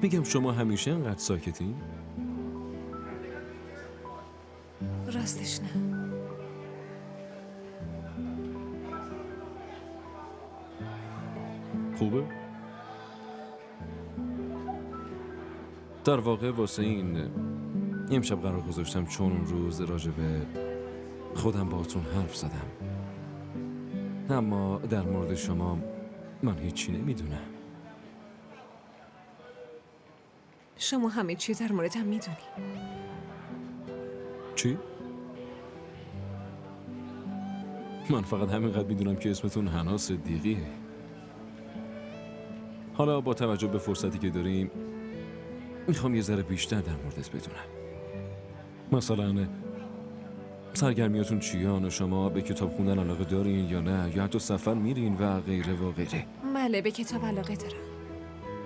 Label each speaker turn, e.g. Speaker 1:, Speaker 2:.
Speaker 1: میگم شما همیشه انقدر ساکتین؟
Speaker 2: راستش نه.
Speaker 1: خوبه؟ در واقع واسه این امشب قرار گذاشتم چون اون روز راجع به خودم باهاتون حرف زدم. اما در مورد شما من هیچی نمیدونم.
Speaker 2: شما همه چی در موردم میدونی.
Speaker 1: چی؟ من فقط همینقدر میدونم که اسمتون حنا صدیقیه. حالا با توجه به فرصتی که داریم میخوام یه ذره بیشتر در موردت بدونم. مثلا سرگرمیاتون چیان و شما به کتاب خوندن علاقه دارین یا نه، یا حتی سفر میرین و غیره و غیره.
Speaker 2: بله، به کتاب علاقه دارم.